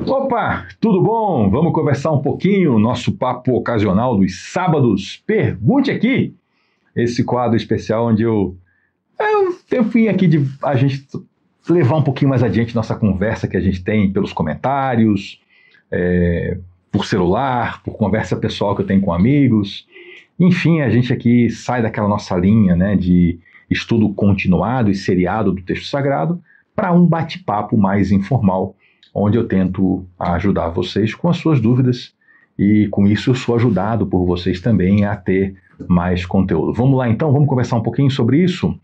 Opa, tudo bom? Vamos conversar um pouquinho, nosso papo ocasional dos sábados. Pergunte aqui, esse quadro especial onde eu tenho fim aqui de a gente levar um pouquinho mais adiante nossa conversa que a gente tem pelos comentários, por celular, por conversa pessoal que eu tenho com amigos. Enfim, a gente aqui sai daquela nossa linha, né, de estudo continuado e seriado do texto sagrado para um bate-papo mais informal, onde eu tento ajudar vocês com as suas dúvidas e com isso eu sou ajudado por vocês também a ter mais conteúdo. Vamos lá então, vamos conversar um pouquinho sobre isso?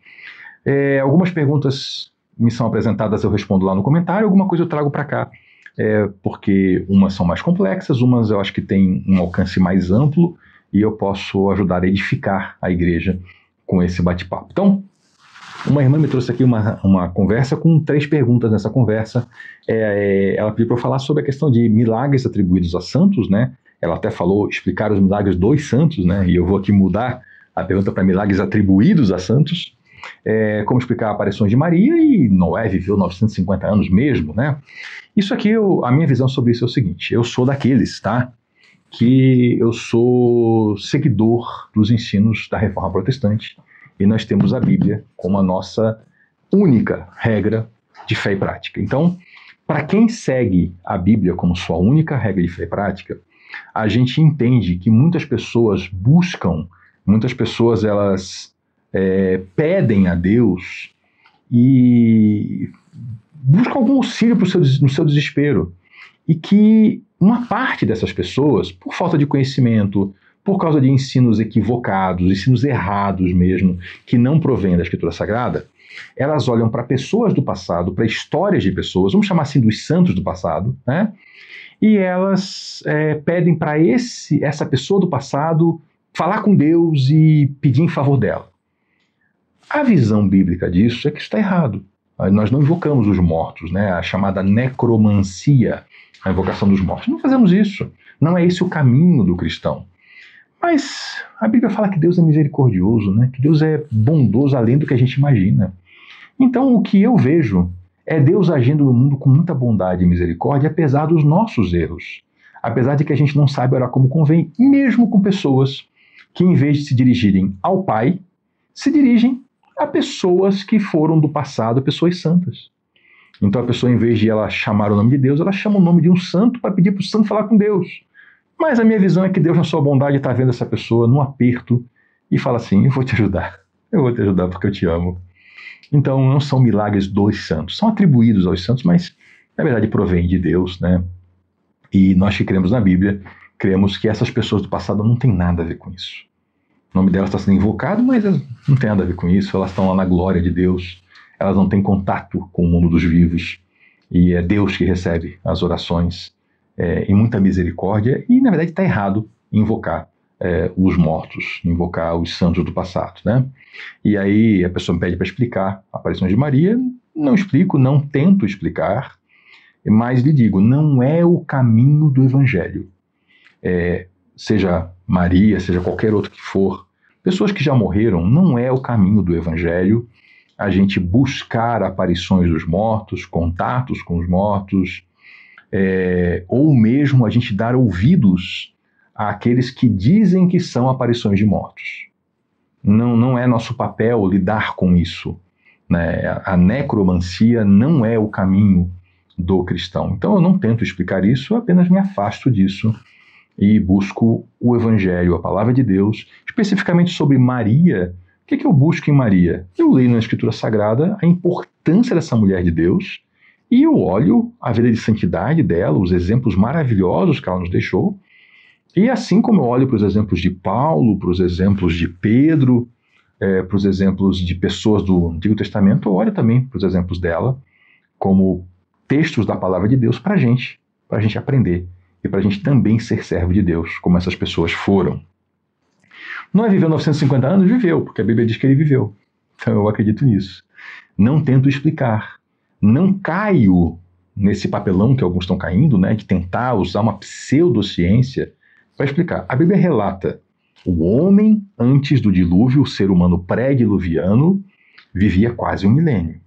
Algumas perguntas me são apresentadas, eu respondo lá no comentário, alguma coisa eu trago para cá, porque umas são mais complexas, umas eu acho que têm um alcance mais amplo e eu posso ajudar a edificar a igreja com esse bate-papo. Então, uma irmã me trouxe aqui uma conversa com 3 perguntas nessa conversa. Ela pediu para eu falar sobre a questão de milagres atribuídos a santos, né? Ela até falou explicar os milagres dos santos, né? E eu vou aqui mudar a pergunta para milagres atribuídos a santos. Como explicar aparições de Maria, e Noé viveu 950 anos mesmo, né? Isso aqui, a minha visão sobre isso é o seguinte: eu sou daqueles, tá? Que eu sou seguidor dos ensinos da Reforma Protestante. E nós temos a Bíblia como a nossa única regra de fé e prática. Então, para quem segue a Bíblia como sua única regra de fé e prática, a gente entende que muitas pessoas elas pedem a Deus e buscam algum auxílio no seu desespero. E que uma parte dessas pessoas, por falta de conhecimento, por causa de ensinos equivocados, ensinos errados mesmo, que não provêm da Escritura Sagrada, elas olham para pessoas do passado, para histórias de pessoas, vamos chamar assim dos santos do passado, né? E elas pedem para essa pessoa do passado falar com Deus e pedir em favor dela. A visão bíblica disso é que isso está errado. Nós não invocamos os mortos, né? A chamada necromancia, a invocação dos mortos. Não fazemos isso. Não é esse o caminho do cristão. Mas a Bíblia fala que Deus é misericordioso, né? Que Deus é bondoso além do que a gente imagina. Então o que eu vejo é Deus agindo no mundo com muita bondade e misericórdia, apesar dos nossos erros. Apesar de que a gente não sabe orar como convém, mesmo com pessoas que, em vez de se dirigirem ao Pai, se dirigem a pessoas que foram do passado, pessoas santas. Então a pessoa, em vez de ela chamar o nome de Deus, ela chama o nome de um santo para pedir para o santo falar com Deus. Mas a minha visão é que Deus, na sua bondade, está vendo essa pessoa num aperto e fala assim: eu vou te ajudar porque eu te amo. Então não são milagres dos santos, são atribuídos aos santos, mas na verdade provém de Deus, né? E nós que cremos na Bíblia, cremos que essas pessoas do passado não têm nada a ver com isso. O nome delas está sendo invocado, mas não tem nada a ver com isso, elas estão lá na glória de Deus, elas não têm contato com o mundo dos vivos, e é Deus que recebe as orações em muita misericórdia, e na verdade está errado invocar os mortos, invocar os santos do passado, né? E aí a pessoa me pede para explicar aparições de Maria, não explico, não tento explicar, mas lhe digo, não é o caminho do Evangelho. Seja Maria, seja qualquer outro que for, pessoas que já morreram, não é o caminho do Evangelho a gente buscar aparições dos mortos, contatos com os mortos, ou mesmo a gente dar ouvidos àqueles que dizem que são aparições de mortos. Não é nosso papel lidar com isso, né? A necromancia não é o caminho do cristão. Então eu não tento explicar isso, eu apenas me afasto disso e busco o Evangelho, a Palavra de Deus, especificamente sobre Maria. O que eu busco em Maria? Eu leio na Escritura Sagrada a importância dessa mulher de Deus, e eu olho a vida de santidade dela, os exemplos maravilhosos que ela nos deixou, e assim como eu olho para os exemplos de Paulo, para os exemplos de Pedro, para os exemplos de pessoas do Antigo Testamento, eu olho também para os exemplos dela como textos da Palavra de Deus para a gente aprender e para a gente também ser servo de Deus, como essas pessoas foram. Noé viveu 950 anos? Viveu, porque a Bíblia diz que ele viveu. Então eu acredito nisso. Não tento explicar. Não caio nesse papelão que alguns estão caindo, né, de tentar usar uma pseudociência para explicar. A Bíblia relata o homem antes do dilúvio, o ser humano pré-diluviano, vivia quase 1 milênio.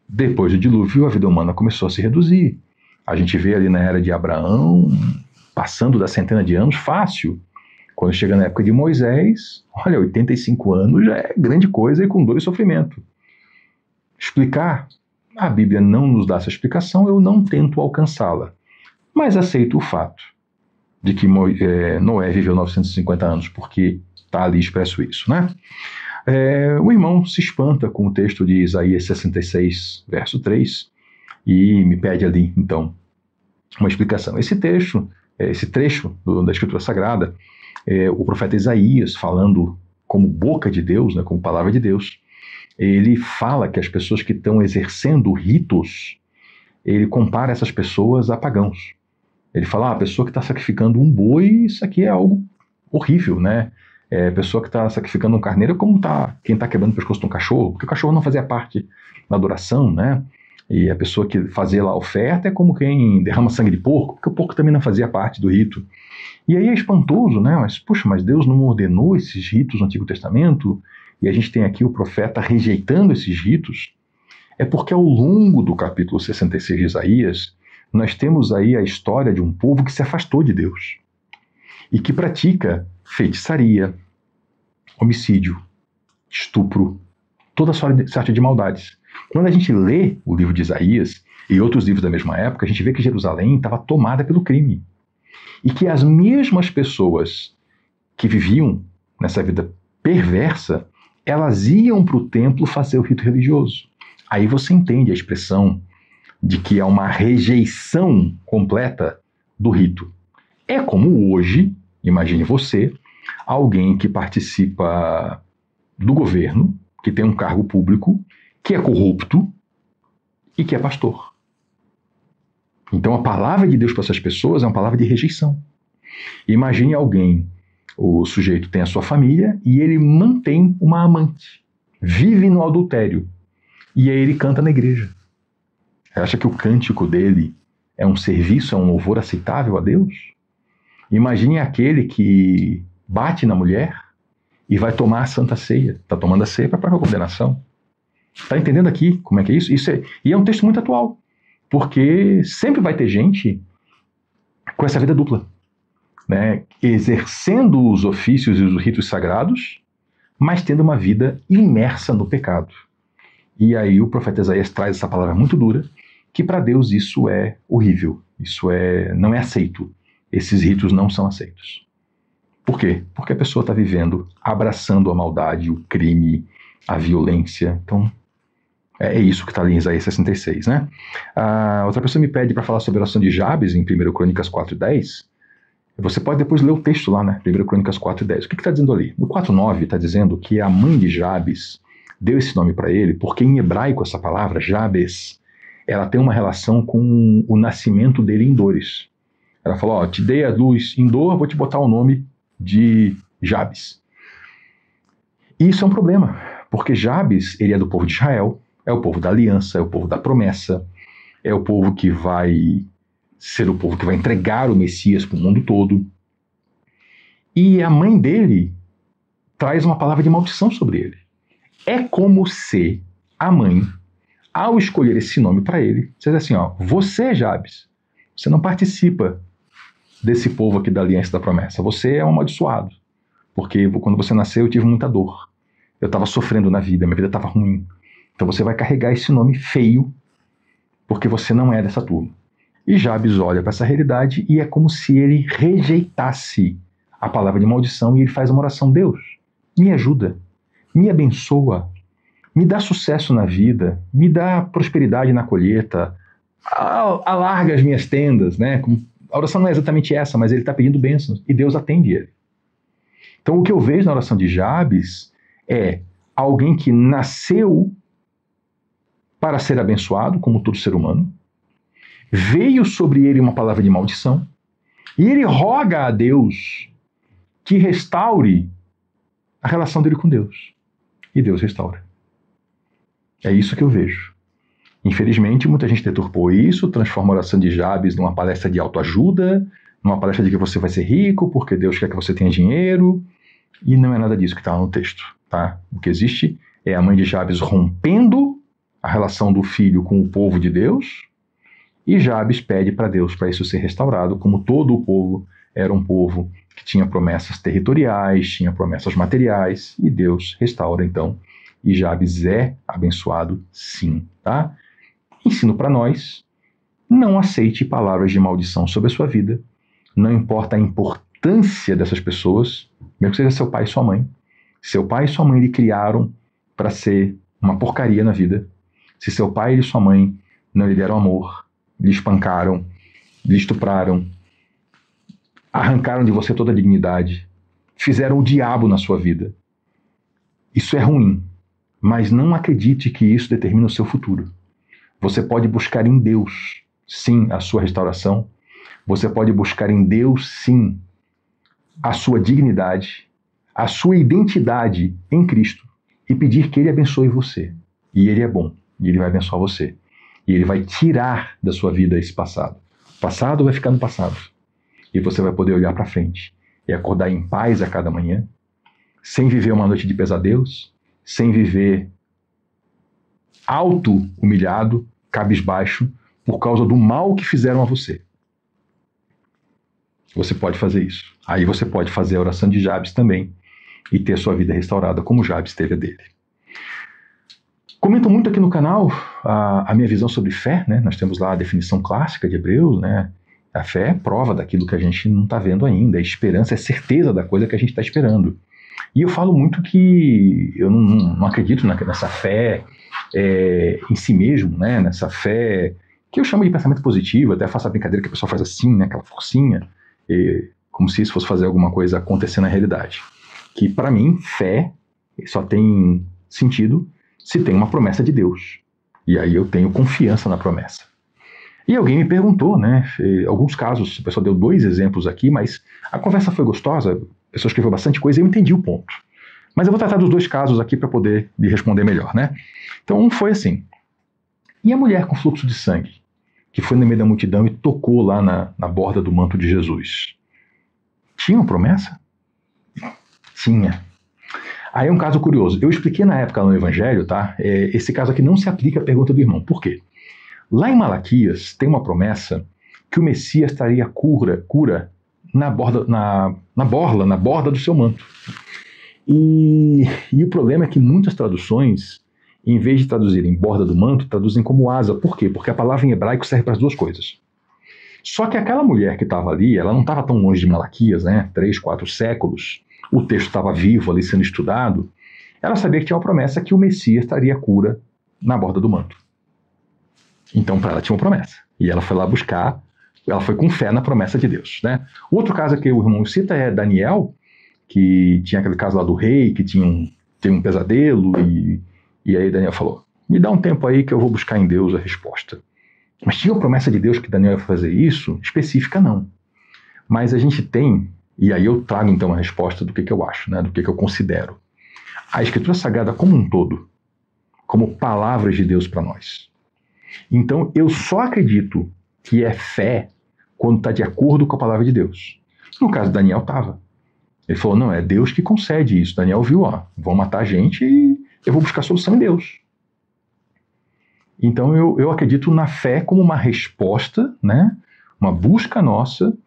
Depois do dilúvio, a vida humana começou a se reduzir. A gente vê ali na era de Abraão, passando da centena de anos, fácil. Quando chega na época de Moisés, olha, 85 anos já é grande coisa e com dor e sofrimento. Explicar, a Bíblia não nos dá essa explicação, eu não tento alcançá-la. Mas aceito o fato de que Noé viveu 950 anos, porque está ali expresso isso, né? O irmão se espanta com o texto de Isaías 66, verso 3, e me pede ali, então, uma explicação. Esse trecho da Escritura Sagrada, o profeta Isaías, falando como boca de Deus, né, como palavra de Deus, ele fala que as pessoas que estão exercendo ritos, ele compara essas pessoas a pagãos. Ele fala, a pessoa que está sacrificando um boi, isso aqui é algo horrível, né? A pessoa que está sacrificando um carneiro é como quem está quebrando o pescoço de um cachorro, porque o cachorro não fazia parte da adoração, né? E a pessoa que fazia lá a oferta é como quem derrama sangue de porco, porque o porco também não fazia parte do rito. E aí é espantoso, né? Mas, puxa, mas Deus não ordenou esses ritos no Antigo Testamento? E a gente tem aqui o profeta rejeitando esses ritos. É porque ao longo do capítulo 66 de Isaías, nós temos aí a história de um povo que se afastou de Deus e que pratica feitiçaria, homicídio, estupro, toda sorte de maldades. Quando a gente lê o livro de Isaías e outros livros da mesma época, a gente vê que Jerusalém estava tomada pelo crime. E que as mesmas pessoas que viviam nessa vida perversa, elas iam para o templo fazer o rito religioso. Aí você entende a expressão de que é uma rejeição completa do rito. É como hoje, imagine você, alguém que participa do governo, que tem um cargo público, que é corrupto e que é pastor. Então a palavra de Deus para essas pessoas é uma palavra de rejeição. Imagine alguém, o sujeito tem a sua família e ele mantém uma amante, vive no adultério, e aí ele canta na igreja. Você acha que o cântico dele é um serviço, é um louvor aceitável a Deus? Imagine aquele que bate na mulher e vai tomar a Santa Ceia. Está tomando a ceia para pagar a condenação. Está entendendo aqui como é que é isso? E é um texto muito atual, porque sempre vai ter gente com essa vida dupla, né? Exercendo os ofícios e os ritos sagrados, mas tendo uma vida imersa no pecado. E aí o profeta Isaías traz essa palavra muito dura, que para Deus isso é horrível, não é aceito. Esses ritos não são aceitos. Por quê? Porque a pessoa está vivendo, abraçando a maldade, o crime, a violência. Então, é isso que está ali em Isaías 66, né? Outra pessoa me pede para falar sobre a oração de Jabes, em 1 Crônicas 4:10. Você pode depois ler o texto lá, né? 1 Crônicas 4:10. O que está dizendo ali? No 4:9 está dizendo que a mãe de Jabes deu esse nome para ele, porque em hebraico essa palavra, Jabes, ela tem uma relação com o nascimento dele em dores. Ela falou, te dei a luz em dor, vou te botar o nome de Jabes. E isso é um problema, porque Jabes, ele é do povo de Israel, é o povo da aliança, é o povo da promessa, é o povo que vai ser o povo que vai entregar o Messias para o mundo todo. E a mãe dele traz uma palavra de maldição sobre ele. É como se a mãe, ao escolher esse nome para ele, diz assim, você, Jabes, você não participa desse povo aqui da aliança da promessa. Você é um amaldiçoado. Porque quando você nasceu eu tive muita dor. Eu estava sofrendo na vida, minha vida estava ruim. Então você vai carregar esse nome feio, porque você não é dessa turma. E Jabes olha para essa realidade e é como se ele rejeitasse a palavra de maldição e ele faz uma oração. Deus, me ajuda, me abençoa, me dá sucesso na vida, me dá prosperidade na colheita, alarga as minhas tendas, né? A oração não é exatamente essa, mas ele está pedindo bênçãos e Deus atende ele. Então o que eu vejo na oração de Jabes é alguém que nasceu para ser abençoado, como todo ser humano, veio sobre ele uma palavra de maldição e ele roga a Deus que restaure a relação dele com Deus. E Deus restaura. É isso que eu vejo. Infelizmente, muita gente deturpou isso, transforma a oração de Jabes numa palestra de autoajuda, numa palestra de que você vai ser rico porque Deus quer que você tenha dinheiro, e não é nada disso que está no texto. Tá? O que existe é a mãe de Jabes rompendo a relação do filho com o povo de Deus E Jabes pede para Deus para isso ser restaurado, como todo o povo era um povo que tinha promessas territoriais, tinha promessas materiais, e Deus restaura então. E Jabes é abençoado sim, tá? Ensino para nós, não aceite palavras de maldição sobre a sua vida, não importa a importância dessas pessoas, mesmo que seja seu pai e sua mãe. Seu pai e sua mãe lhe criaram para ser uma porcaria na vida. Se seu pai e sua mãe não lhe deram amor, lhe espancaram, lhe estupraram, arrancaram de você toda a dignidade, fizeram o diabo na sua vida. Isso é ruim, mas não acredite que isso determina o seu futuro. Você pode buscar em Deus, sim, a sua restauração. Você pode buscar em Deus, sim, a sua dignidade, a sua identidade em Cristo e pedir que Ele abençoe você. E Ele é bom, e Ele vai abençoar você. E Ele vai tirar da sua vida esse passado. O passado vai ficar no passado. E você vai poder olhar para frente e acordar em paz a cada manhã, sem viver uma noite de pesadelos, sem viver auto-humilhado, cabisbaixo, por causa do mal que fizeram a você. Você pode fazer isso. Aí você pode fazer a oração de Jabes também e ter a sua vida restaurada como Jabes teve a dele. Comento muito aqui no canal a minha visão sobre fé, né? Nós temos lá a definição clássica de Hebreus, né? A fé é prova daquilo que a gente não está vendo ainda. A esperança é certeza da coisa que a gente está esperando. E eu falo muito que eu não acredito nessa fé em si mesmo, né? Nessa fé que eu chamo de pensamento positivo. Até faço a brincadeira que a pessoa faz assim, né? Aquela forcinha, como se isso fosse fazer alguma coisa acontecer na realidade. Que para mim, fé só tem sentido se tem uma promessa de Deus. E aí eu tenho confiança na promessa. E alguém me perguntou, né? Alguns casos, a pessoa deu 2 exemplos aqui, mas a conversa foi gostosa, a pessoa escreveu bastante coisa e eu entendi o ponto. Mas eu vou tratar dos 2 casos aqui para poder lhe responder melhor, né? Então, um foi assim. E a mulher com fluxo de sangue, que foi no meio da multidão e tocou lá na borda do manto de Jesus? Tinha uma promessa? Tinha. Aí é um caso curioso. Eu expliquei na época no Evangelho, tá? Esse caso aqui não se aplica à pergunta do irmão. Por quê? Lá em Malaquias tem uma promessa que o Messias traria cura na borda do seu manto. E o problema é que muitas traduções, em vez de traduzirem borda do manto, traduzem como asa. Por quê? Porque a palavra em hebraico serve para as 2 coisas. Só que aquela mulher que estava ali, ela não estava tão longe de Malaquias, né? 3, 4 séculos. O texto estava vivo ali sendo estudado. Ela sabia que tinha uma promessa que o Messias traria cura na borda do manto. Então, para ela tinha uma promessa. E ela foi lá buscar, ela foi com fé na promessa de Deus, né? O outro caso que o irmão cita é Daniel, que tinha aquele caso lá do rei, que tinha um pesadelo, e aí Daniel falou, me dá um tempo aí que eu vou buscar em Deus a resposta. Mas tinha a promessa de Deus que Daniel ia fazer isso? Específica, não. Mas a gente tem, e aí eu trago então a resposta do que eu acho, né? Do que eu considero. A Escritura Sagrada como um todo, como palavras de Deus para nós. Então, eu só acredito que é fé quando está de acordo com a palavra de Deus. No caso de Daniel, estava. Ele falou, não, é Deus que concede isso. Daniel viu, vão matar a gente e eu vou buscar a solução em Deus. Então, eu acredito na fé como uma resposta, né? Uma busca nossa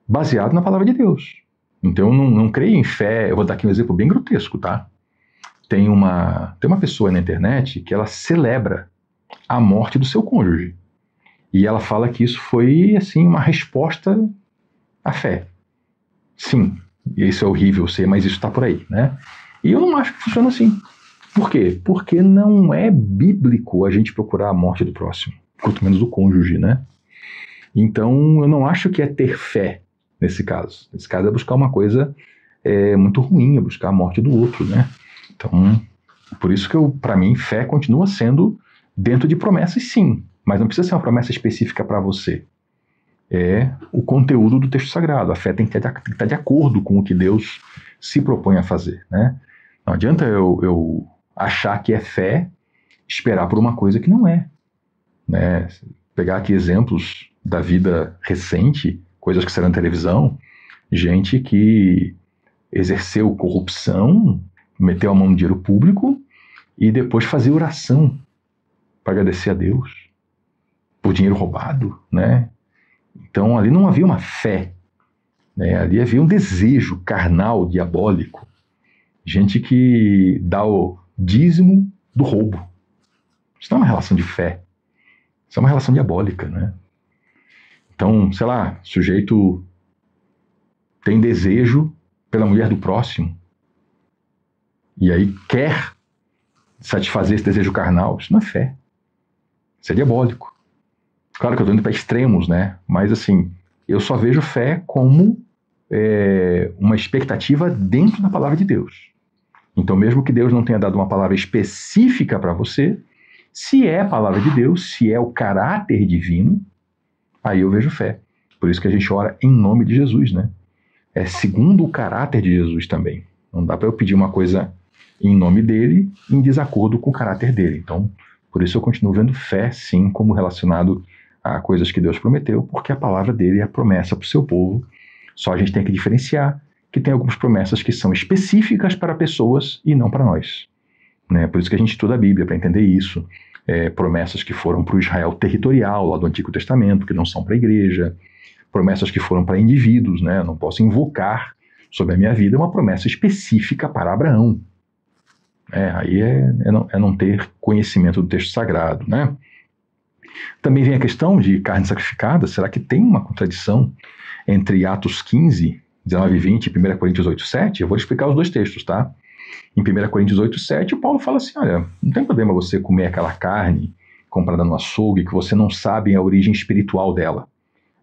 baseada na palavra de Deus. Então, eu não creio em fé. Eu vou dar aqui um exemplo bem grotesco, tá? Tem uma pessoa na internet que ela celebra a morte do seu cônjuge. E ela fala que isso foi, assim, uma resposta à fé. Sim, isso é horrível, eu sei, mas isso está por aí, né? E eu não acho que funciona assim. Por quê? Porque não é bíblico a gente procurar a morte do próximo, quanto menos do cônjuge, né? Então, eu não acho que é ter fé nesse caso. Nesse caso é buscar uma coisa muito ruim, é buscar a morte do outro, né? Então, por isso que para mim, fé continua sendo dentro de promessas, sim, mas não precisa ser uma promessa específica para você. É o conteúdo do texto sagrado. A fé tem que estar de acordo com o que Deus se propõe a fazer, né? Não adianta eu achar que é fé, esperar por uma coisa que não é, né? Pegar aqui exemplos da vida recente, coisas que saíram na televisão, gente que exerceu corrupção, meteu a mão no dinheiro público e depois fazia oração para agradecer a Deus. por dinheiro roubado, né? Então ali não havia uma fé, né? Ali havia um desejo carnal, diabólico. Gente que dá o dízimo do roubo. Isso não é uma relação de fé. Isso é uma relação diabólica, né? Então, sei lá, o sujeito tem desejo pela mulher do próximo e aí quer satisfazer esse desejo carnal. Isso não é fé. Isso é diabólico. Claro que eu estou indo para extremos, né? Mas assim, eu só vejo fé como uma expectativa dentro da palavra de Deus. Então, mesmo que Deus não tenha dado uma palavra específica para você, se é a palavra de Deus, se é o caráter divino, aí eu vejo fé. Por isso que a gente ora em nome de Jesus, né? É segundo o caráter de Jesus também. Não dá para eu pedir uma coisa em nome dele em desacordo com o caráter dele. Então, por isso eu continuo vendo fé, sim, como relacionado a coisas que Deus prometeu, porque a palavra dele é a promessa para o seu povo. Só a gente tem que diferenciar que tem algumas promessas que são específicas para pessoas e não para nós, né? Por isso que a gente estuda a Bíblia, para entender isso. Promessas que foram para o Israel territorial, lá do Antigo Testamento, que não são para a igreja. Promessas que foram para indivíduos, né? Eu não posso invocar sobre a minha vida uma promessa específica para Abraão. Aí é não ter conhecimento do texto sagrado, né? Também vem a questão de carne sacrificada. Será que tem uma contradição entre Atos 15, 19 e 20 e 1 Coríntios 8, 7? Eu vou explicar os dois textos, tá? Em 1 Coríntios 8, 7, o Paulo fala assim, olha, não tem problema você comer aquela carne comprada no açougue que você não sabe a origem espiritual dela.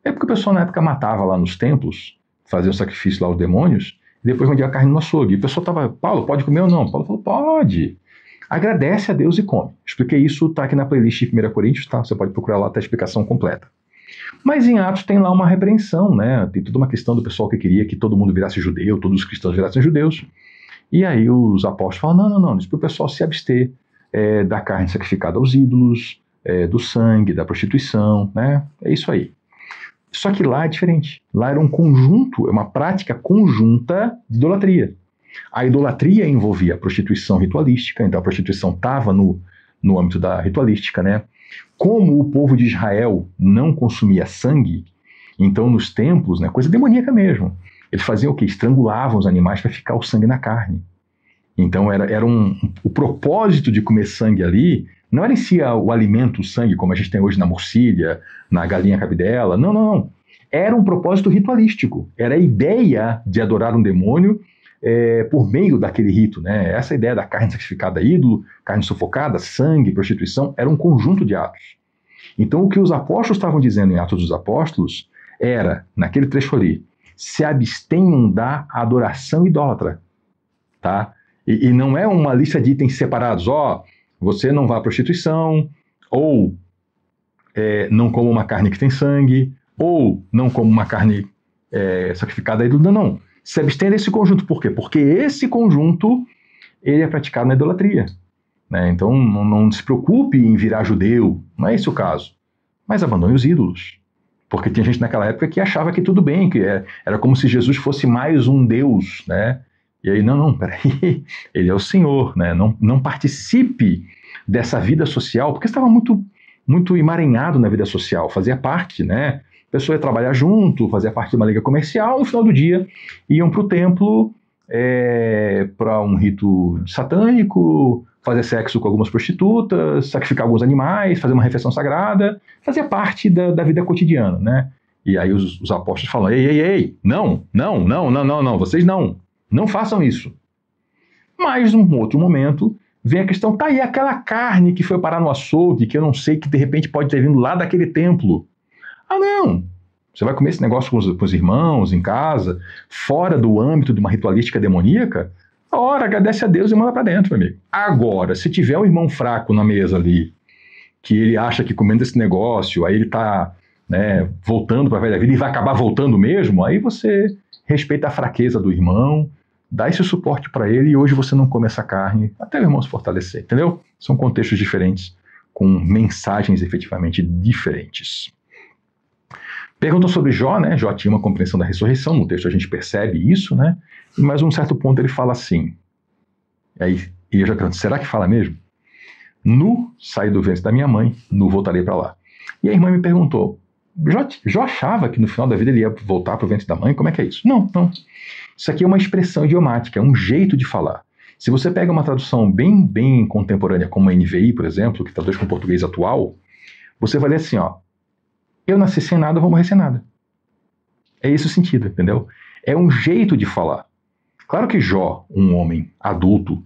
É porque o pessoal na época matava lá nos templos, fazia o sacrifício lá aos demônios, e depois vendia a carne no açougue. E o pessoal estava, Paulo, pode comer ou não? Paulo falou, pode. Agradece a Deus e come. Expliquei isso, está aqui na playlist de 1 Coríntios, tá? Você pode procurar lá, tá a explicação completa. Mas em Atos tem lá uma repreensão, né? Tem toda uma questão do pessoal que queria que todo mundo virasse judeu, todos os cristãos virassem judeus. E aí os apóstolos falam, não, diz para o pessoal se abster da carne sacrificada aos ídolos, do sangue, da prostituição, né? É isso aí. Só que lá é diferente. Lá era um conjunto, é uma prática conjunta de idolatria. A idolatria envolvia a prostituição ritualística, então a prostituição estava no âmbito da ritualística, né? Como o povo de Israel não consumia sangue, então nos templos, né, coisa demoníaca mesmo, eles faziam o quê? Estrangulavam os animais para ficar o sangue na carne. Então o propósito de comer sangue ali não era em si o alimento, o sangue, como a gente tem hoje na morcilha, na galinha cabidela. Não. Era um propósito ritualístico. Era a ideia de adorar um demônio por meio daquele rito, né? Essa ideia da carne sacrificada a ídolo, carne sufocada, sangue, prostituição, era um conjunto de atos. Então o que os apóstolos estavam dizendo em Atos dos Apóstolos era, naquele trecho ali, se abstenham da adoração idólatra, tá? E não é uma lista de itens separados, você não vá à prostituição, ou não coma uma carne que tem sangue, ou não coma uma carne sacrificada a ídolo, não. Se abstenha desse conjunto, por quê? Porque esse conjunto ele é praticado na idolatria, né? Então não se preocupe em virar judeu, não é esse o caso, mas abandone os ídolos. Porque tinha gente naquela época que achava que tudo bem, que era como se Jesus fosse mais um Deus, né? E aí, não, peraí, ele é o Senhor, né? Não participe dessa vida social, porque estava muito, muito emaranhado na vida social, fazia parte, né? A pessoa ia trabalhar junto, fazia parte de uma liga comercial, no final do dia iam para o templo para um rito satânico, fazer sexo com algumas prostitutas, sacrificar alguns animais, fazer uma refeição sagrada, fazia parte da vida cotidiana, né? E aí os apóstolos falam, ei, não, vocês não façam isso. Mas num outro momento vem a questão, tá aí aquela carne que foi parar no açougue, que eu não sei, que de repente pode ter vindo lá daquele templo. Ah, não! Você vai comer esse negócio com os irmãos, em casa, fora do âmbito de uma ritualística demoníaca? Ora, agradece a Deus e manda para dentro, meu amigo. Agora, se tiver um irmão fraco na mesa ali, que ele acha que comendo esse negócio, aí ele está voltando para a velha vida e vai acabar voltando mesmo, aí você respeita a fraqueza do irmão, dá esse suporte para ele e hoje você não come essa carne, até o irmão se fortalecer, entendeu? São contextos diferentes, com mensagens efetivamente diferentes. Perguntam sobre Jó, né? Jó tinha uma compreensão da ressurreição, no texto a gente percebe isso, né? Mas um certo ponto ele fala assim, e eu já pergunto, será que fala mesmo? Nu saí do ventre da minha mãe, nu voltarei para lá. E a irmã me perguntou, Jó achava que no final da vida ele ia voltar para o ventre da mãe? Como é que é isso? Não, não. Isso aqui é uma expressão idiomática, é um jeito de falar. Se você pega uma tradução bem contemporânea, como a NVI, por exemplo, que traduz com o português atual, você vai ler assim, ó, eu nasci sem nada, eu vou morrer sem nada. É esse o sentido, entendeu? É um jeito de falar. Claro que Jó, um homem adulto,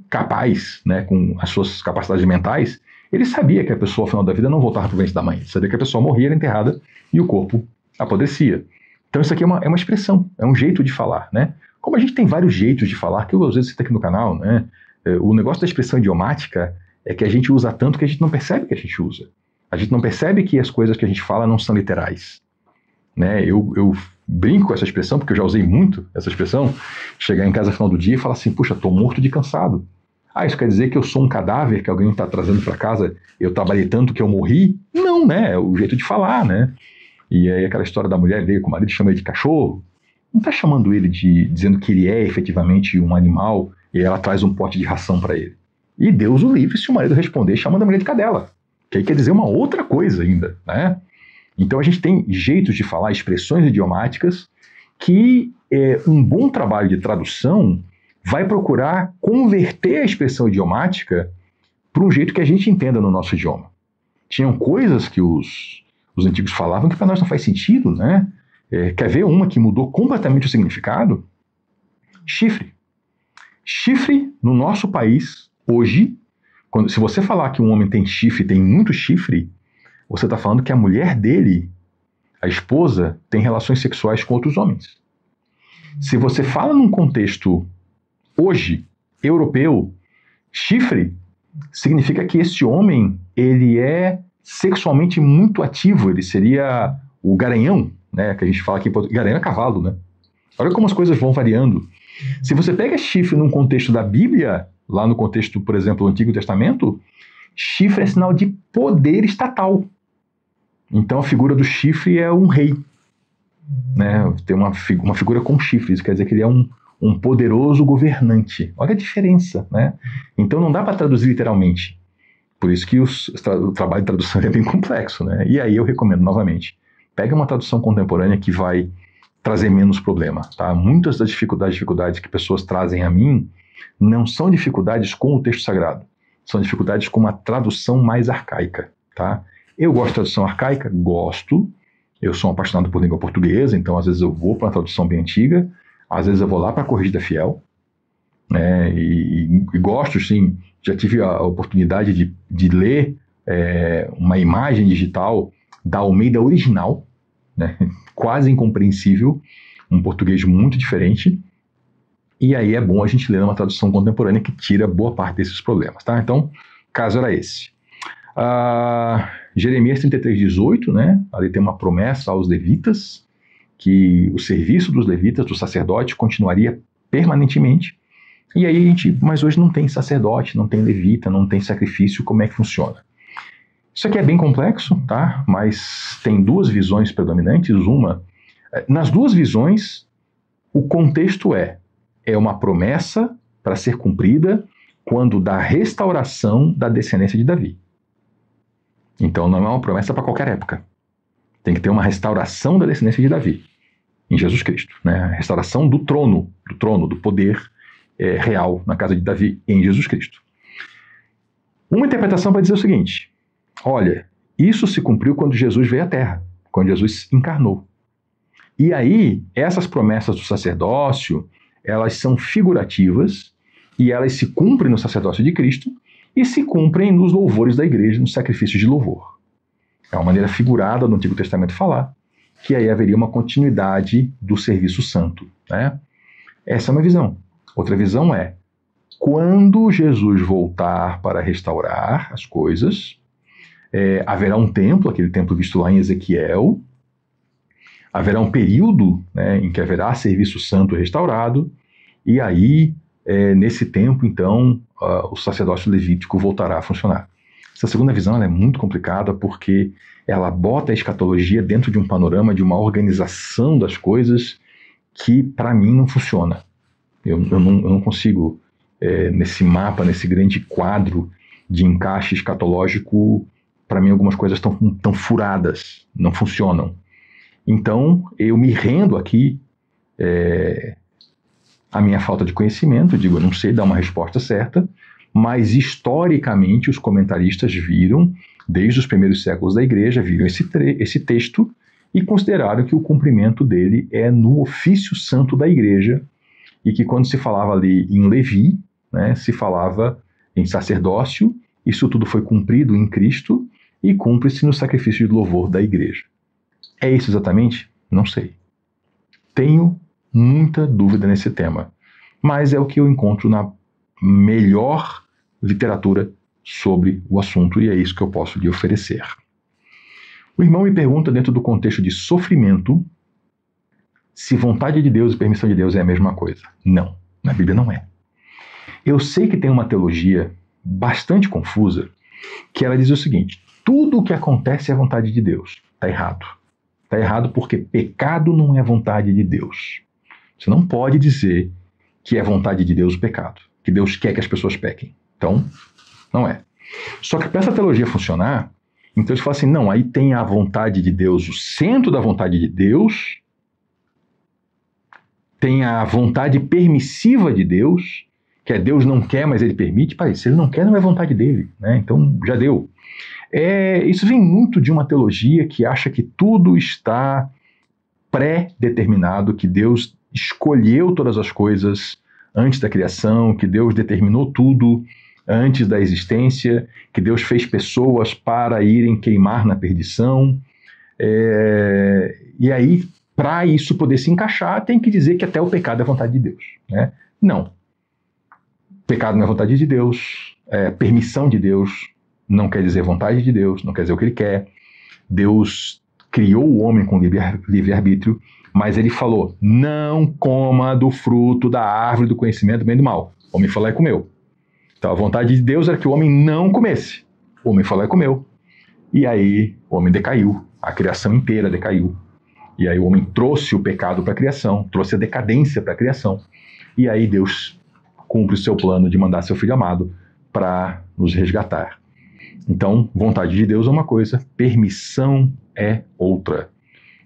capaz, né, com as suas capacidades mentais, ele sabia que a pessoa, ao final da vida, não voltava para o ventre da mãe. Ele sabia que a pessoa morria, era enterrada e o corpo apodrecia. Então isso aqui é uma expressão, é um jeito de falar, né? Como a gente tem vários jeitos de falar, que eu às vezes cito aqui no canal, né? O negócio da expressão idiomática é que a gente usa tanto que a gente não percebe que a gente usa. A gente não percebe que as coisas que a gente fala não são literais. Né? Eu brinco com essa expressão, porque eu já usei muito essa expressão, chegar em casa no final do dia e falar assim, puxa, tô morto de cansado. Ah, isso quer dizer que eu sou um cadáver que alguém está trazendo para casa, eu trabalhei tanto que eu morri? Não, né? É o jeito de falar, né? E aí aquela história da mulher veio com o marido, chama ele de cachorro, não está chamando ele dizendo que ele é efetivamente um animal e ela traz um pote de ração para ele. E Deus o livre se o marido responder chamando a mulher de cadela, que aí quer dizer uma outra coisa ainda, né? Então a gente tem jeitos de falar, expressões idiomáticas que um bom trabalho de tradução vai procurar converter a expressão idiomática para um jeito que a gente entenda no nosso idioma. Tinham coisas que os antigos falavam que para nós não faz sentido, né? Quer ver uma que mudou completamente o significado? Chifre. Chifre, no nosso país, hoje, se você falar que um homem tem chifre, tem muito chifre, você está falando que a mulher dele, a esposa, tem relações sexuais com outros homens. Se você fala num contexto, hoje, europeu, chifre, significa que esse homem, ele é sexualmente muito ativo, ele seria o garanhão, né, que a gente fala aqui, garanhão é cavalo, né? Olha como as coisas vão variando. Se você pega chifre num contexto da Bíblia, lá no contexto, por exemplo, do Antigo Testamento, chifre é sinal de poder estatal. Então a figura do chifre é um rei, né? Tem uma figura com chifre, isso quer dizer que ele é um poderoso governante. Olha a diferença, né? Então não dá para traduzir literalmente. Por isso que o trabalho de tradução é bem complexo, né? E aí eu recomendo novamente, pega uma tradução contemporânea que vai trazer menos problema, tá? Muitas das dificuldades que pessoas trazem a mim não são dificuldades com o texto sagrado, são dificuldades com uma tradução mais arcaica, tá? Eu gosto de tradução arcaica? Gosto. Eu sou um apaixonado por língua portuguesa, então às vezes eu vou para uma tradução bem antiga, às vezes eu vou lá para a Corrigida Fiel, né? E gosto, sim. Já tive a oportunidade de ler uma imagem digital da Almeida original, né? Quase incompreensível, um português muito diferente, e aí é bom a gente ler uma tradução contemporânea que tira boa parte desses problemas, tá? Então, o caso era esse. Jeremias 33:18, né? Ali tem uma promessa aos levitas, que o serviço dos levitas, do sacerdote, continuaria permanentemente. E aí mas hoje não tem sacerdote, não tem levita, não tem sacrifício, como é que funciona? Isso aqui é bem complexo, tá? Mas tem duas visões predominantes. Nas duas visões, o contexto é uma promessa para ser cumprida quando da restauração da descendência de Davi. Então não é uma promessa para qualquer época. Tem que ter uma restauração da descendência de Davi, em Jesus Cristo, né? A restauração do trono, do poder real na casa de Davi em Jesus Cristo. Uma interpretação vai dizer o seguinte: olha, isso se cumpriu quando Jesus veio à Terra, quando Jesus encarnou. E aí, essas promessas do sacerdócio, elas são figurativas e elas se cumprem no sacerdócio de Cristo e se cumprem nos louvores da igreja, nos sacrifícios de louvor. É uma maneira figurada do Antigo Testamento falar que aí haveria uma continuidade do serviço santo, né? Essa é uma visão. Outra visão é, quando Jesus voltar para restaurar as coisas, haverá um templo, aquele templo visto lá em Ezequiel, haverá um período, né, em que haverá serviço santo restaurado, e aí, nesse tempo, então, o sacerdócio levítico voltará a funcionar. Essa segunda visão ela é muito complicada porque ela bota a escatologia dentro de um panorama, de uma organização das coisas que, para mim, não funciona. Eu não consigo, nesse mapa, nesse grande quadro de encaixe escatológico, para mim algumas coisas estão furadas, não funcionam. Então, eu me rendo aqui à minha falta de conhecimento, digo, eu não sei dar uma resposta certa, mas historicamente os comentaristas viram, desde os primeiros séculos da igreja, viram esse texto e consideraram que o cumprimento dele é no ofício santo da igreja, e que quando se falava ali em Levi, né, se falava em sacerdócio, isso tudo foi cumprido em Cristo e cumpre-se no sacrifício de louvor da igreja. É isso exatamente? Não sei. Tenho muita dúvida nesse tema, mas é o que eu encontro na melhor literatura sobre o assunto e é isso que eu posso lhe oferecer. O irmão me pergunta, dentro do contexto de sofrimento, se vontade de Deus e permissão de Deus é a mesma coisa. Não, na Bíblia não é. Eu sei que tem uma teologia bastante confusa, que ela diz o seguinte: tudo o que acontece é vontade de Deus. Está errado. Está errado porque pecado não é vontade de Deus. Você não pode dizer que é vontade de Deus o pecado, que Deus quer que as pessoas pequem. Então, não é. Só que para essa teologia funcionar, então eles falam assim, não, aí tem a vontade de Deus, o centro da vontade de Deus, tem a vontade permissiva de Deus, que é Deus não quer, mas ele permite. Pai, se ele não quer, não é vontade dele, né? Então já deu. Isso vem muito de uma teologia que acha que tudo está pré-determinado, que Deus escolheu todas as coisas antes da criação, que Deus determinou tudo antes da existência, que Deus fez pessoas para irem queimar na perdição. E aí, para isso poder se encaixar, tem que dizer que até o pecado é vontade de Deus, né? Não. Pecado não é vontade de Deus, permissão de Deus não quer dizer vontade de Deus, não quer dizer o que ele quer. Deus criou o homem com livre-arbítrio, mas ele falou, não coma do fruto da árvore do conhecimento do bem e do mal. O homem falou e comeu. Então a vontade de Deus era que o homem não comesse. O homem falou e comeu. E aí o homem decaiu, a criação inteira decaiu. E aí o homem trouxe o pecado para a criação, trouxe a decadência para a criação. E aí Deus cumpre o seu plano de mandar seu Filho amado para nos resgatar. Então, vontade de Deus é uma coisa, permissão é outra.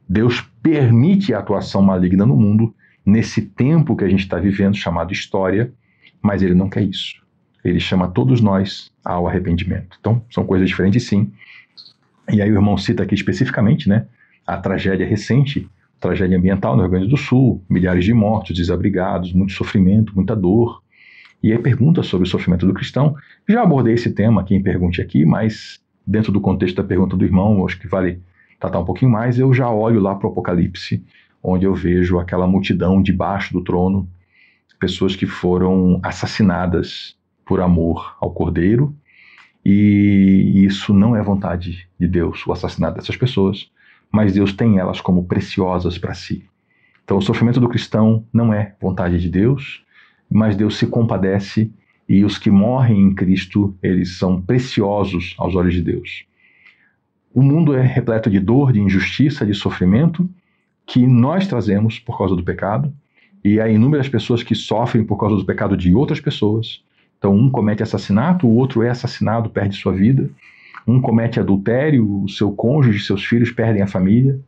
Deus permite a atuação maligna no mundo, nesse tempo que a gente está vivendo, chamado história, mas ele não quer isso. Ele chama todos nós ao arrependimento. Então, são coisas diferentes, sim. E aí o irmão cita aqui especificamente, né, a tragédia recente, tragédia ambiental no Rio Grande do Sul, milhares de mortos, desabrigados, muito sofrimento, muita dor. E aí pergunta sobre o sofrimento do cristão. Já abordei esse tema, quem pergunte aqui, mas dentro do contexto da pergunta do irmão, acho que vale tratar um pouquinho mais. Eu já olho lá para o Apocalipse, onde eu vejo aquela multidão debaixo do trono, pessoas que foram assassinadas por amor ao Cordeiro, e isso não é vontade de Deus, o assassinato dessas pessoas, mas Deus tem elas como preciosas para si. Então o sofrimento do cristão não é vontade de Deus, mas Deus se compadece e os que morrem em Cristo, eles são preciosos aos olhos de Deus. O mundo é repleto de dor, de injustiça, de sofrimento, que nós trazemos por causa do pecado, e há inúmeras pessoas que sofrem por causa do pecado de outras pessoas. Então um comete assassinato, o outro é assassinado, perde sua vida. Um comete adultério, o seu cônjuge, seus filhos perdem a família.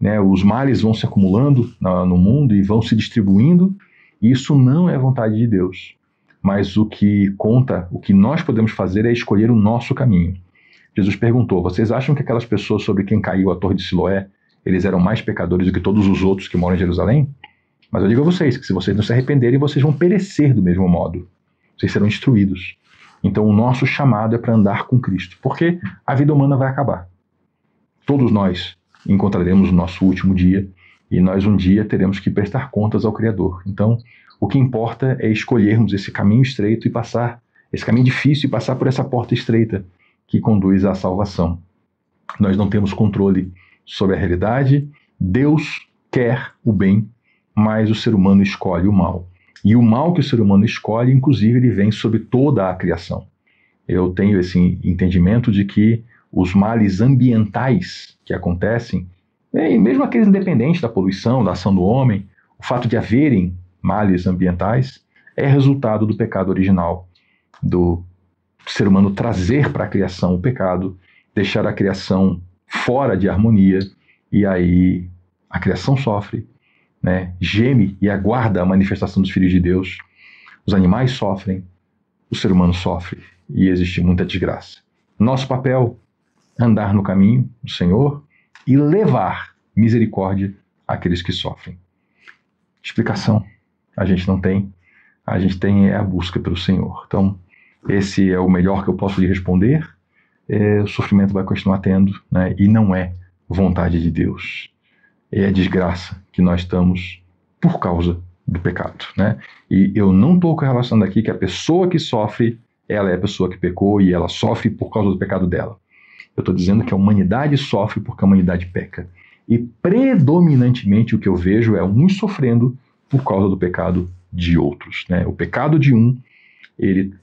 Né? Os males vão se acumulando no mundo e vão se distribuindo. Isso não é vontade de Deus, mas o que conta, o que nós podemos fazer é escolher o nosso caminho. Jesus perguntou, vocês acham que aquelas pessoas sobre quem caiu a torre de Siloé, eles eram mais pecadores do que todos os outros que moram em Jerusalém? Mas eu digo a vocês, que se vocês não se arrependerem, vocês vão perecer do mesmo modo. Vocês serão destruídos. Então o nosso chamado é para andar com Cristo, porque a vida humana vai acabar. Todos nós encontraremos o nosso último dia, e nós um dia teremos que prestar contas ao Criador. Então, o que importa é escolhermos esse caminho estreito e passar, esse caminho difícil e passar por essa porta estreita que conduz à salvação. Nós não temos controle sobre a realidade, Deus quer o bem, mas o ser humano escolhe o mal. E o mal que o ser humano escolhe, inclusive, ele vem sobre toda a criação. Eu tenho esse entendimento de que os males ambientais que acontecem, e mesmo aqueles independentes da poluição, da ação do homem, o fato de haverem males ambientais é resultado do pecado original, do ser humano trazer para a criação o pecado deixar a criação fora de harmonia, e aí a criação sofre, né? Geme e aguarda a manifestação dos filhos de Deus. Os animais sofrem, o ser humano sofre, e existe muita desgraça. Nosso papel, andar no caminho do Senhor e levar misericórdia àqueles que sofrem. Explicação a gente não tem, a gente tem a busca pelo Senhor. Então, esse é o melhor que eu posso lhe responder. O sofrimento vai continuar tendo, né? E não é vontade de Deus. É a desgraça que nós estamos por causa do pecado, né? E eu não estou correlacionando aqui que a pessoa que sofre, ela é a pessoa que pecou e ela sofre por causa do pecado dela. Eu estou dizendo que a humanidade sofre porque a humanidade peca. E predominantemente o que eu vejo é uns sofrendo por causa do pecado de outros, né? O pecado de um, ele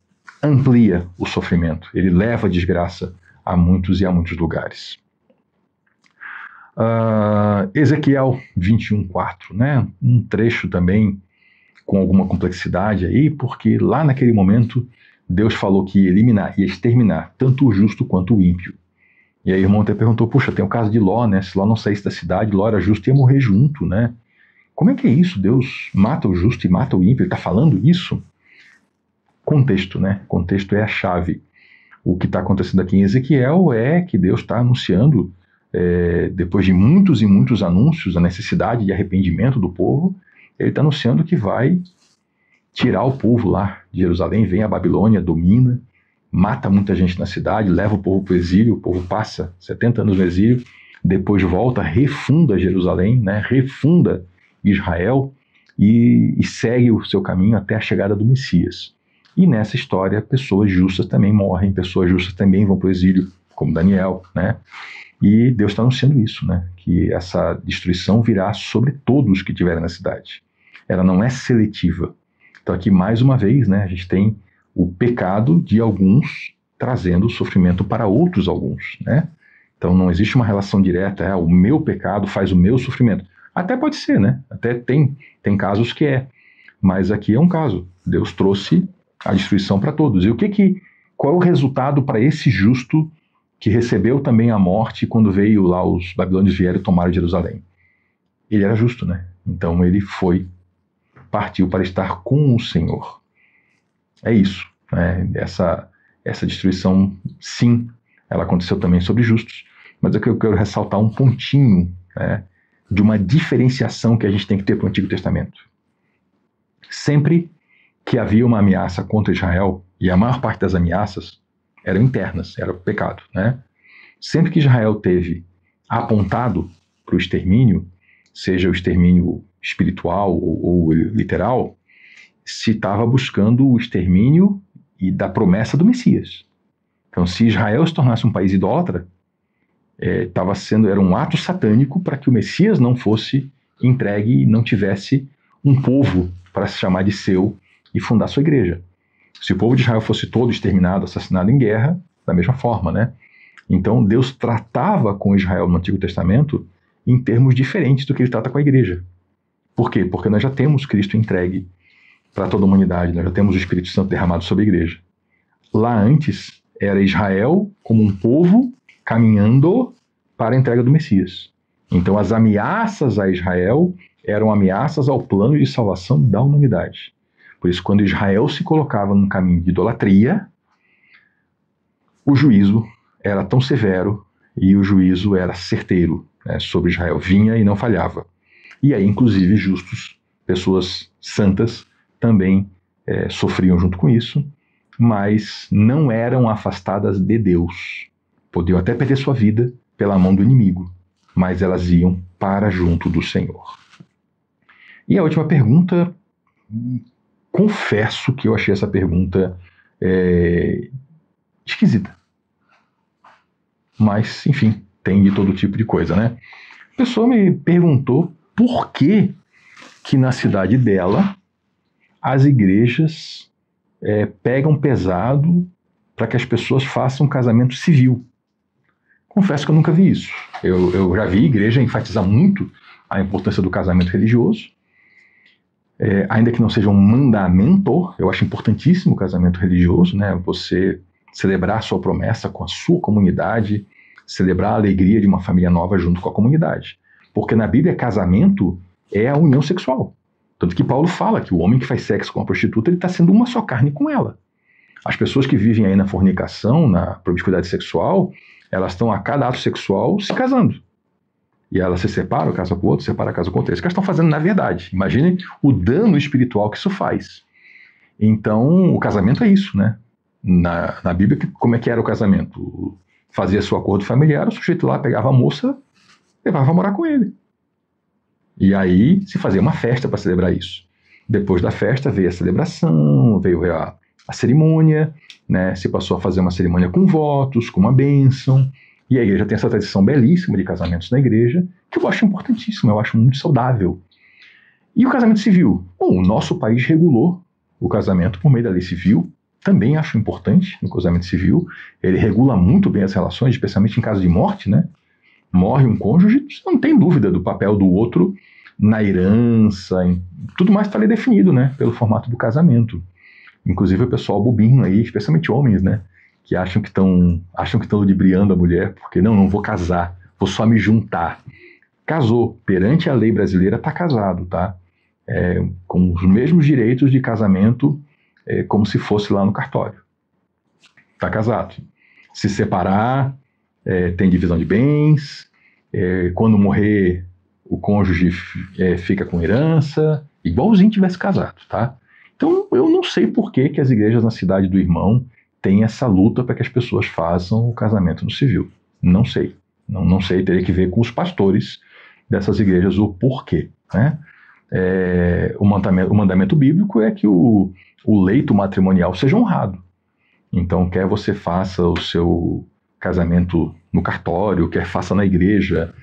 amplia o sofrimento, ele leva a desgraça a muitos e a muitos lugares. Ezequiel 21:4, né? Um trecho também com alguma complexidade aí, porque lá naquele momento Deus falou que ia eliminar, ia exterminar tanto o justo quanto o ímpio. E aí o irmão até perguntou, puxa, tem o caso de Ló, né? Se Ló não saísse da cidade, Ló era justo e ia morrer junto, né? Como é que é isso? Deus mata o justo e mata o ímpio? Ele está falando isso? Contexto, né? Contexto é a chave. O que está acontecendo aqui em Ezequiel é que Deus está anunciando, depois de muitos e muitos anúncios, a necessidade de arrependimento do povo, ele está anunciando que vai tirar o povo lá de Jerusalém, vem a Babilônia, domina, mata muita gente na cidade, leva o povo para o exílio, o povo passa 70 anos no exílio, depois volta, refunda Jerusalém, né? Refunda Israel e segue o seu caminho até a chegada do Messias. E nessa história, pessoas justas também morrem, pessoas justas também vão para o exílio, como Daniel, né? E Deus está anunciando isso, né? Que essa destruição virá sobre todos que estiverem na cidade. Ela não é seletiva. Então aqui, mais uma vez, né, a gente tem o pecado de alguns trazendo sofrimento para outros alguns, né? Então não existe uma relação direta, o meu pecado faz o meu sofrimento. Até pode ser, né? Até tem casos que é. Mas aqui é um caso. Deus trouxe a destruição para todos. E qual é o resultado para esse justo que recebeu também a morte quando veio lá, os babilônios vieram e tomaram Jerusalém? Ele era justo, né? Então ele partiu para estar com o Senhor. É isso. Né? Essa destruição, sim, ela aconteceu também sobre justos, mas é que eu quero ressaltar um pontinho, né, de uma diferenciação que a gente tem que ter para o Antigo Testamento. Sempre que havia uma ameaça contra Israel, e a maior parte das ameaças eram internas, era o pecado, né? Sempre que Israel teve apontado para o extermínio, seja o extermínio espiritual ou literal, se estava buscando o extermínio e da promessa do Messias. Então, se Israel se tornasse um país idólatra, era um ato satânico para que o Messias não fosse entregue e não tivesse um povo para se chamar de seu e fundar sua igreja. Se o povo de Israel fosse todo exterminado, assassinado em guerra, da mesma forma, né? Então Deus tratava com Israel no Antigo Testamento em termos diferentes do que ele trata com a igreja. Por quê? Porque nós já temos Cristo entregue para toda a humanidade, nós já temos o Espírito Santo derramado sobre a igreja. Lá antes era Israel como um povo caminhando para a entrega do Messias. Então as ameaças a Israel eram ameaças ao plano de salvação da humanidade. Por isso, quando Israel se colocava num caminho de idolatria, o juízo era tão severo e o juízo era certeiro, né, sobre Israel. Vinha e não falhava. E aí, inclusive, justos, pessoas santas, também sofriam junto com isso, mas não eram afastadas de Deus. Podiam até perder sua vida pela mão do inimigo, mas elas iam para junto do Senhor. E a última pergunta, confesso que eu achei essa pergunta esquisita. Mas, enfim, tem de todo tipo de coisa, né? A pessoa me perguntou por que na cidade dela as igrejas pegam pesado para que as pessoas façam casamento civil. Confesso que eu nunca vi isso. Eu já vi igreja enfatizar muito a importância do casamento religioso, ainda que não seja um mandamento. Eu acho importantíssimo o casamento religioso, né? Você celebrar a sua promessa com a sua comunidade, celebrar a alegria de uma família nova junto com a comunidade. Porque na Bíblia, casamento é a união sexual. Tanto que Paulo fala que o homem que faz sexo com a prostituta, ele está sendo uma só carne com ela. As pessoas que vivem aí na fornicação, na promiscuidade sexual, elas estão a cada ato sexual se casando. E elas se separam, casa com o outro, separa, casa com o outro. É isso que elas estão fazendo na verdade. Imaginem o dano espiritual que isso faz. Então, o casamento é isso, né? Na Bíblia, como é que era o casamento? Fazia seu acordo familiar, o sujeito lá pegava a moça, levava a morar com ele. E aí se fazia uma festa para celebrar isso. Depois da festa veio a celebração, veio a cerimônia, né? Se passou a fazer uma cerimônia com votos, com uma bênção. E a igreja tem essa tradição belíssima de casamentos na igreja, que eu acho importantíssimo, eu acho muito saudável. E o casamento civil? Bom, o nosso país regulou o casamento por meio da lei civil, também acho importante no casamento civil. Ele regula muito bem as relações, especialmente em caso de morte, né? Morre um cônjuge, você não tem dúvida do papel do outro na herança, tudo mais está ali definido, né? Pelo formato do casamento. Inclusive o pessoal bobinho aí, especialmente homens, né? Que acham que estão ludibriando a mulher, porque não vou casar, vou só me juntar. Casou, perante a lei brasileira, está casado, tá? Com os mesmos direitos de casamento, como se fosse lá no cartório. Está casado. Se separar, tem divisão de bens, quando morrer, o cônjuge fica com herança, igualzinho tivesse casado, tá? Então, eu não sei por que as igrejas na cidade do irmão têm essa luta para que as pessoas façam o casamento no civil. Não sei. Não sei, teria que ver com os pastores dessas igrejas o porquê, né? O mandamento bíblico é que o leito matrimonial seja honrado. Então, quer você faça o seu casamento no cartório, quer faça na igreja,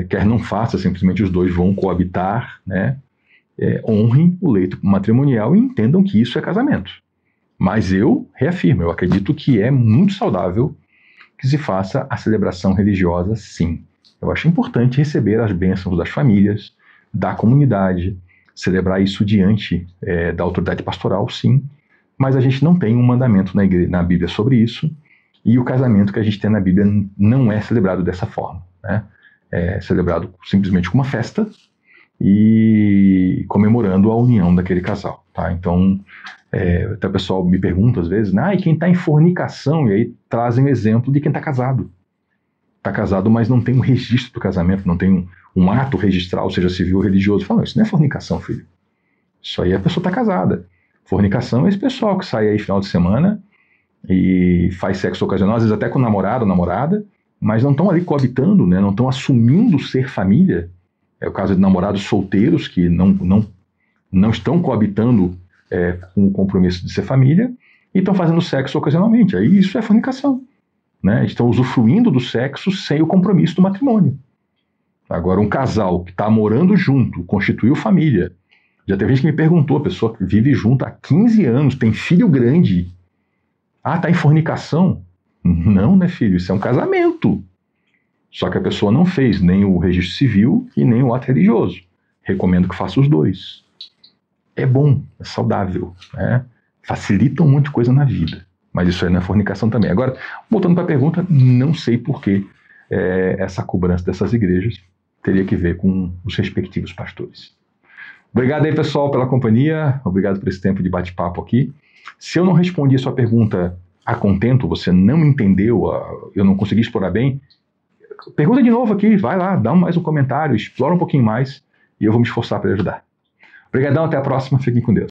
quer não faça, simplesmente os dois vão coabitar, né? Honrem o leito matrimonial e entendam que isso é casamento. Mas eu reafirmo, eu acredito que é muito saudável que se faça a celebração religiosa, sim. Eu acho importante receber as bênçãos das famílias, da comunidade, celebrar isso diante da autoridade pastoral, sim. Mas a gente não tem um mandamento na Bíblia sobre isso, e o casamento que a gente tem na Bíblia não é celebrado dessa forma, né? É celebrado simplesmente com uma festa e comemorando a união daquele casal, tá? Então, até o pessoal me pergunta às vezes, e quem está em fornicação? E aí trazem o exemplo de quem está casado. Está casado, mas não tem um registro do casamento, não tem um ato registral, seja civil ou religioso. Falam, isso não é fornicação, filho. Isso aí a pessoa está casada. Fornicação é esse pessoal que sai aí final de semana e faz sexo ocasional, às vezes até com namorado ou namorada, mas não estão ali coabitando, né? Não estão assumindo ser família. É o caso de namorados solteiros que não estão coabitando com o compromisso de ser família e estão fazendo sexo ocasionalmente. Aí isso é fornicação, né? Estão usufruindo do sexo sem o compromisso do matrimônio. Agora, um casal que está morando junto, constituiu família. Já teve gente que me perguntou, a pessoa que vive junto há 15 anos, tem filho grande. Está em fornicação? Não, né, filho? Isso é um casamento. Só que a pessoa não fez nem o registro civil e nem o ato religioso. Recomendo que faça os dois. É bom, é saudável, né? Facilita um monte de coisa na vida. Mas isso aí não é fornicação também. Agora, voltando para a pergunta, não sei por que essa cobrança dessas igrejas teria que ver com os respectivos pastores. Obrigado aí, pessoal, pela companhia. Obrigado por esse tempo de bate-papo aqui. Se eu não respondi a sua pergunta a contento, você não entendeu, eu não consegui explorar bem, pergunta de novo aqui, vai lá, dá mais um comentário, explora um pouquinho mais e eu vou me esforçar para ajudar. Obrigadão, até a próxima, fiquem com Deus.